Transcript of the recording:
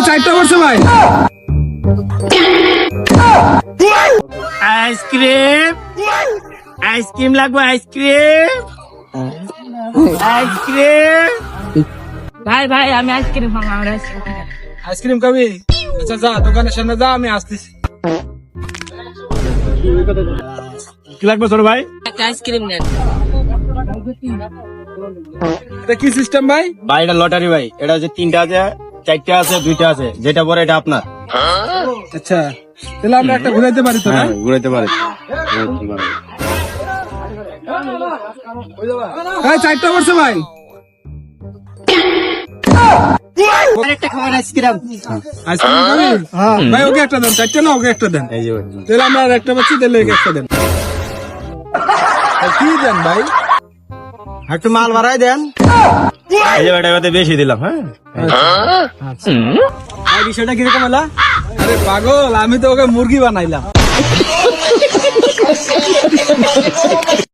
চারটা পড়ছে ভাই। আইসক্রিম আইসক্রিম লাগবে আইসক্রিম আইসক্রিম ভাই ভাই আমি আইসক্রিম খাবো আমার আইসক্রিম আইসক্রিম খাবি? আচ্ছা যা দোকানের সামনে যা, আমি আসতেছি। কি লাগবে ছোট ভাই? একটা আইসক্রিম নেন। এটা কি সিস্টেম ভাই? ভাই এটা লটারি ভাই, এটা যে 3টা আছে 4টা আছে 2টা আছে, যেটা পরে এটা আপনার। আচ্ছা তাহলে আমরা একটা ঘুরাইতে পারি তো? হ্যাঁ ঘুরাইতে পারে। ভাই চারটা পড়ছে ভাই। আরেকটা খাবার আইসক্রিম। আইসক্রিম খাবি? ভাই ওকে একটা দেন, চারটা না ওকে একটা দেন। এই যে ভাই। তাহলে আমরা আর একটা পাচ্ছি, তাহলে ওকে একটা দেন। আর কি দেন ভাই? একটু মাল বাড়াই দেন। এই যে এটা বেশি দিলাম। হ্যাঁ আর বিষয়টা কিরকম হলো? আরে পাগল, আমি তো ওকে মুরগি বানাইলাম।